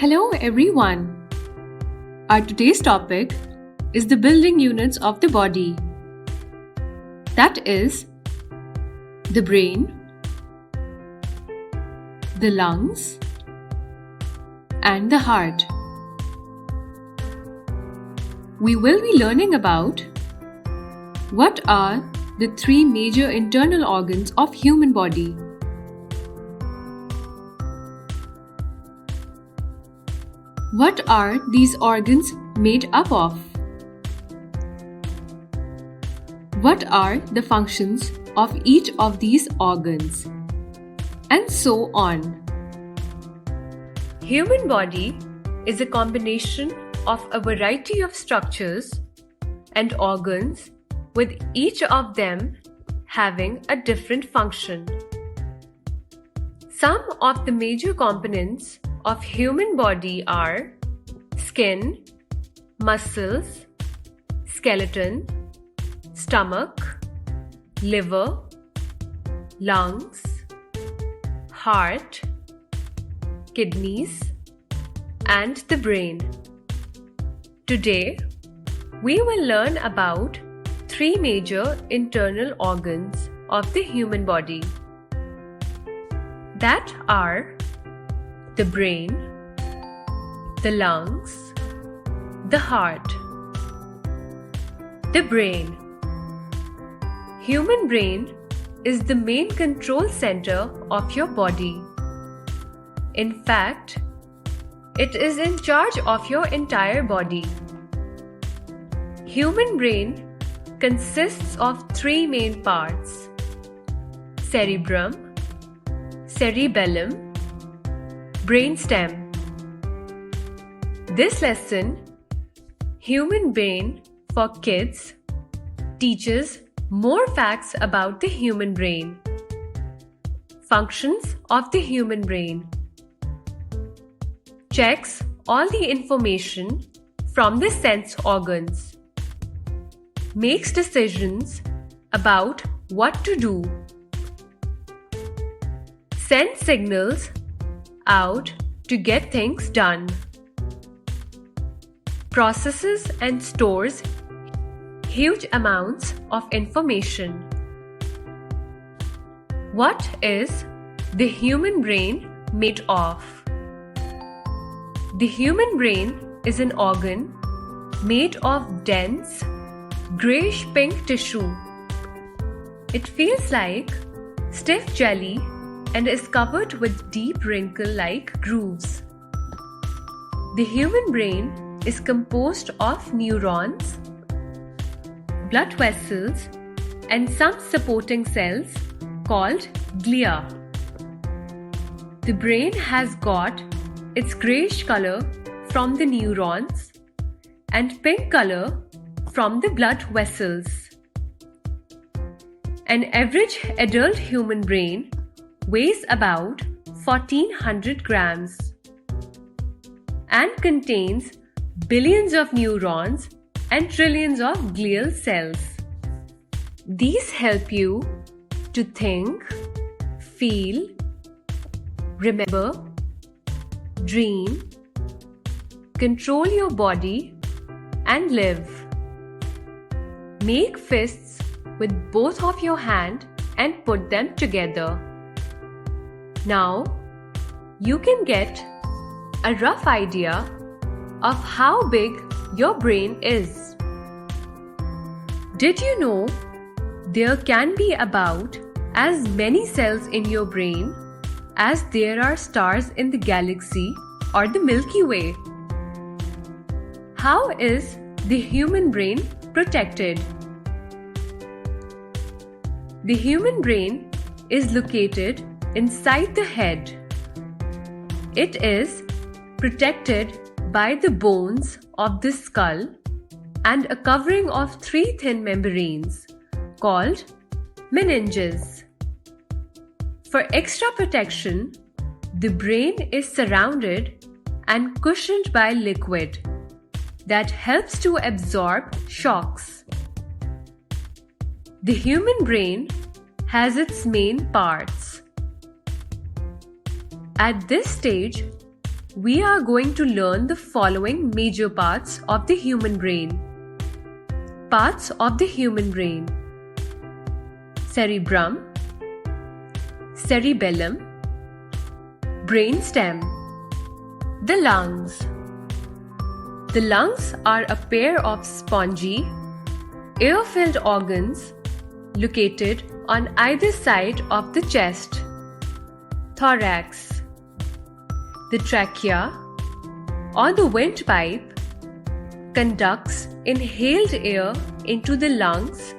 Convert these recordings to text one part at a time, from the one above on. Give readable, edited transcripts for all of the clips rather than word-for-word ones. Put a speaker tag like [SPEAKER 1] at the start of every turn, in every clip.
[SPEAKER 1] Hello everyone. Our today's topic is the building units of the body. That is the brain, the lungs, and the heart. We will be learning about what are the three major internal organs of human body. What are these organs made up of? What are the functions of each of these organs? And so on. Human body is a combination of a variety of structures and organs, with each of them having a different function. Some of the major components of human body are skin, muscles, skeleton, stomach, liver, lungs, heart, kidneys, and the brain. Today, we will learn about three major internal organs of the human body. That are the brain, the lungs, the heart. The brain. Human brain is the main control center of your body. In fact, it is in charge of your entire body. Human brain consists of three main parts: cerebrum, cerebellum, brainstem. This lesson, Human Brain for Kids, teaches more facts about the human brain. Functions of the human brain. Checks all the information from the sense organs. Makes decisions about what to do. Sends signals out to get things done. Processes and stores huge amounts of information. What is the human brain made of? The human brain is an organ made of dense, grayish-pink tissue. It feels like stiff jelly and is covered with deep wrinkle-like grooves. The human brain is composed of neurons, blood vessels, and some supporting cells called glia. The brain has got its grayish color from the neurons and pink color from the blood vessels. An average adult human brain weighs about 1400 grams and contains billions of neurons and trillions of glial cells. These help you to think, feel, remember, dream, control your body, and live. Make fists with both of your hands and put them together. Now, you can get a rough idea of how big your brain is. Did you know there can be about as many cells in your brain as there are stars in the galaxy or the Milky Way? How is the human brain protected? The human brain is located inside the head. It is protected by the bones of the skull and a covering of three thin membranes called meninges. For extra protection, the brain is surrounded and cushioned by liquid that helps to absorb shocks. The human brain has its main parts. At this stage, we are going to learn the following major parts of the human brain. Parts of the human brain: cerebrum, cerebellum, brainstem, the lungs. The lungs are a pair of spongy, air-filled organs located on either side of the chest. Thorax. The trachea, or the windpipe, conducts inhaled air into the lungs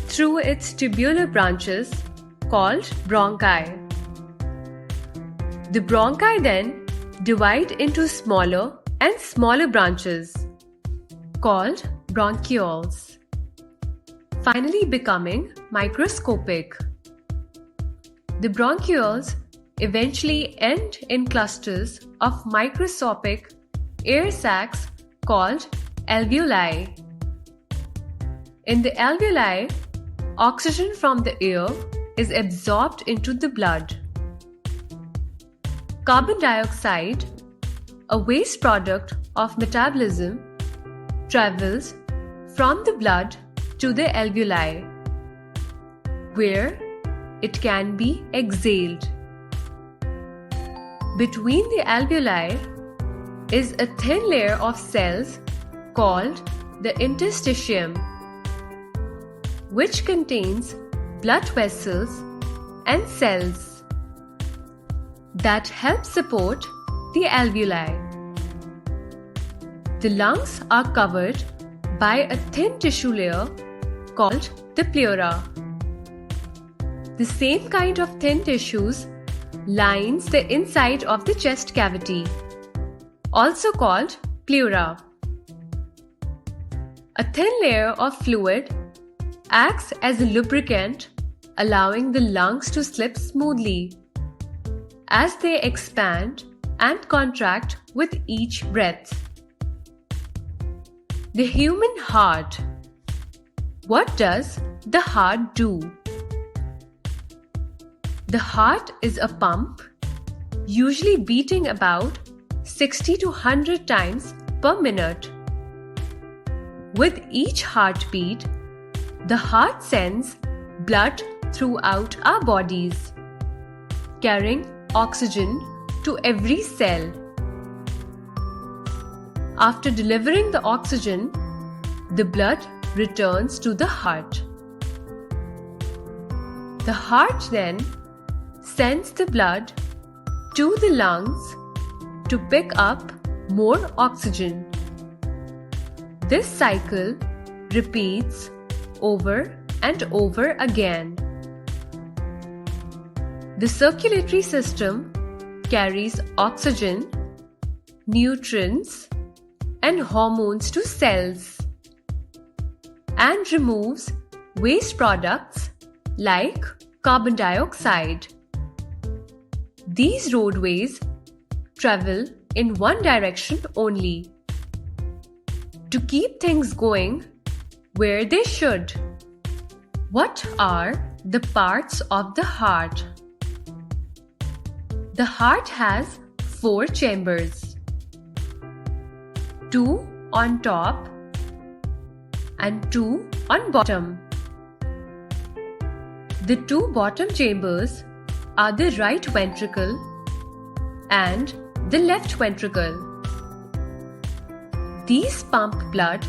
[SPEAKER 1] through its tubular branches called bronchi. The bronchi then divide into smaller and smaller branches called bronchioles, finally becoming microscopic. The bronchioles eventually end in clusters of microscopic air sacs called alveoli. In the alveoli, oxygen from the air is absorbed into the blood. Carbon dioxide, a waste product of metabolism, travels from the blood to the alveoli, where it can be exhaled. Between the alveoli is a thin layer of cells called the interstitium, which contains blood vessels and cells that help support the alveoli. The lungs are covered by a thin tissue layer called the pleura. The same kind of thin tissues lines the inside of the chest cavity, also called pleura. A thin layer of fluid acts as a lubricant, allowing the lungs to slip smoothly as they expand and contract with each breath. The human heart. What does the heart do? The heart is a pump, usually beating about 60 to 100 times per minute. With each heartbeat, the heart sends blood throughout our bodies, carrying oxygen to every cell. After delivering the oxygen, the blood returns to the heart. The heart then sends the blood to the lungs to pick up more oxygen. This cycle repeats over and over again. The circulatory system carries oxygen, nutrients, and hormones to cells and removes waste products like carbon dioxide. These roadways travel in one direction only to keep things going where they should. What are the parts of the heart? The heart has 4 chambers, 2 on top and 2 on bottom. The 2 bottom chambers are the right ventricle and the left ventricle. These pump blood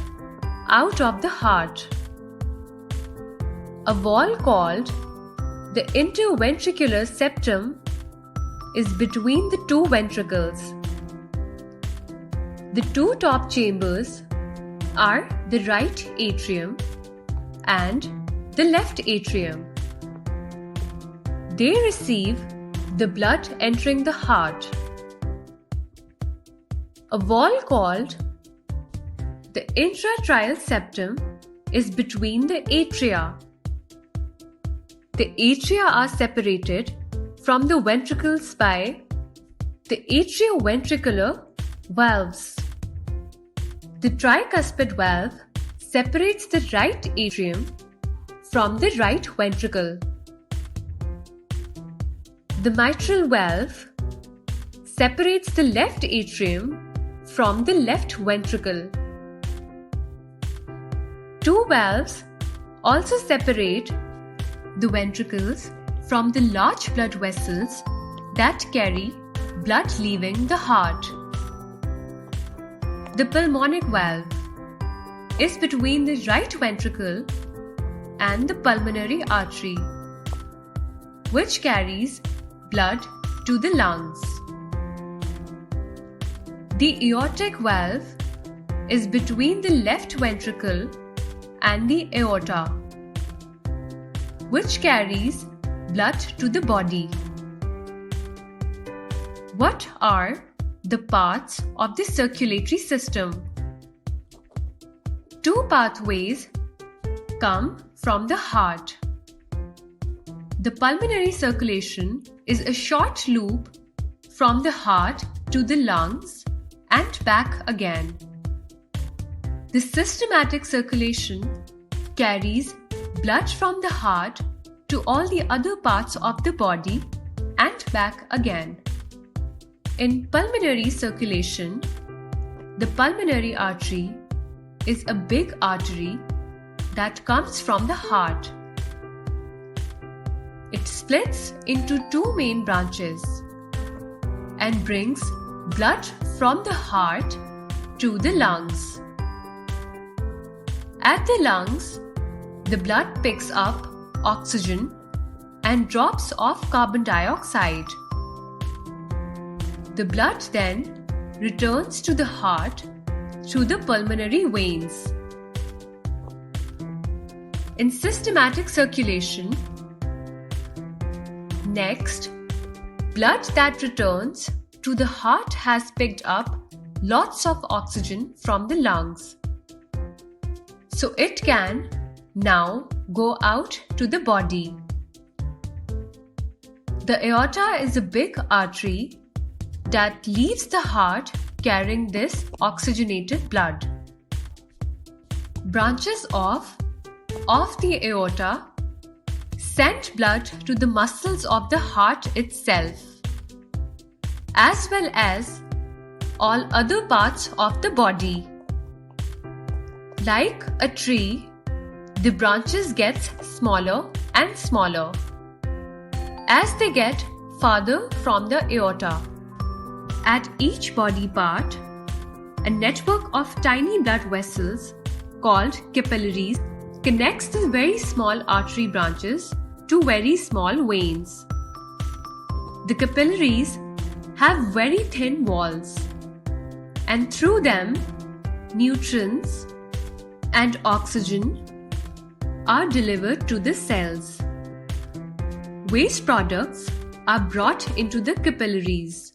[SPEAKER 1] out of the heart. A wall called the interventricular septum is between the 2 ventricles. The 2 top chambers are the right atrium and the left atrium. They receive the blood entering the heart. A wall called the intratrial septum is between the atria. The atria are separated from the ventricles by the atrioventricular valves. The tricuspid valve separates the right atrium from the right ventricle. The mitral valve separates the left atrium from the left ventricle. Two valves also separate the ventricles from the large blood vessels that carry blood leaving the heart. The pulmonic valve is between the right ventricle and the pulmonary artery, which carries blood to the lungs. The aortic valve is between the left ventricle and the aorta, which carries blood to the body. What are the parts of the circulatory system? Two pathways come from the heart. The pulmonary circulation is a short loop from the heart to the lungs and back again. The systematic circulation carries blood from the heart to all the other parts of the body and back again. In pulmonary circulation, the pulmonary artery is a big artery that comes from the heart. It splits into two main branches and brings blood from the heart to the lungs. At the lungs, the blood picks up oxygen and drops off carbon dioxide. The blood then returns to the heart through the pulmonary veins. In systematic circulation, next, blood that returns to the heart has picked up lots of oxygen from the lungs, so it can now go out to the body. The aorta is a big artery that leaves the heart carrying this oxygenated blood. Branches of the aorta send blood to the muscles of the heart itself, as well as all other parts of the body. Like a tree, the branches get smaller and smaller as they get farther from the aorta. At each body part, a network of tiny blood vessels called capillaries connects the very small artery branches to very small veins. The capillaries have very thin walls, and through them, nutrients and oxygen are delivered to the cells. Waste products are brought into the capillaries.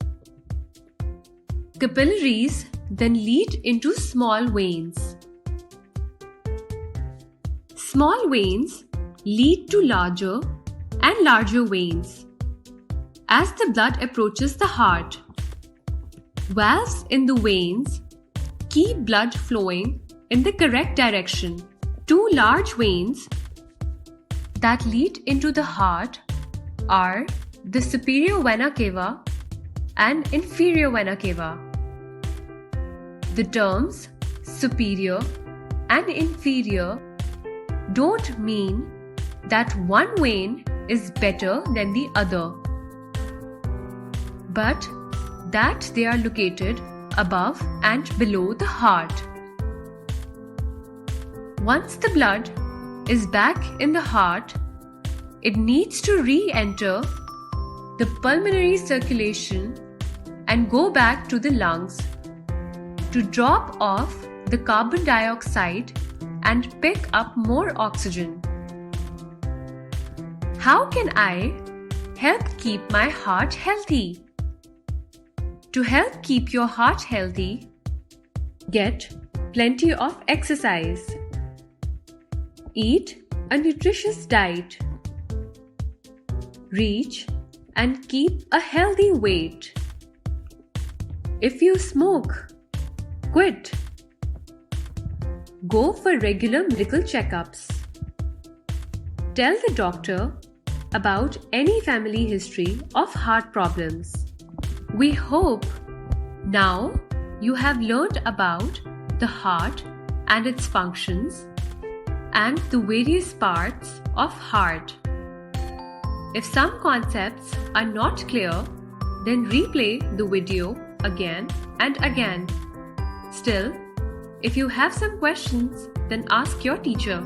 [SPEAKER 1] Capillaries then lead into small veins. Small veins lead to larger and larger veins as the blood approaches the heart. Valves in the veins keep blood flowing in the correct direction. Two large veins that lead into the heart are the superior vena cava and inferior vena cava. The terms superior and inferior don't mean that one vein is better than the other, but that they are located above and below the heart. Once the blood is back in the heart, it needs to re-enter the pulmonary circulation and go back to the lungs to drop off the carbon dioxide and pick up more oxygen. How can I help keep my heart healthy? To help keep your heart healthy, get plenty of exercise. Eat a nutritious diet. Reach and keep a healthy weight. If you smoke, quit. Go for regular medical checkups. Tell the doctor about any family history of heart problems. We hope now you have learned about the heart and its functions and the various parts of heart. If some concepts are not clear, then replay the video again and again. Still, if you have some questions, then ask your teacher.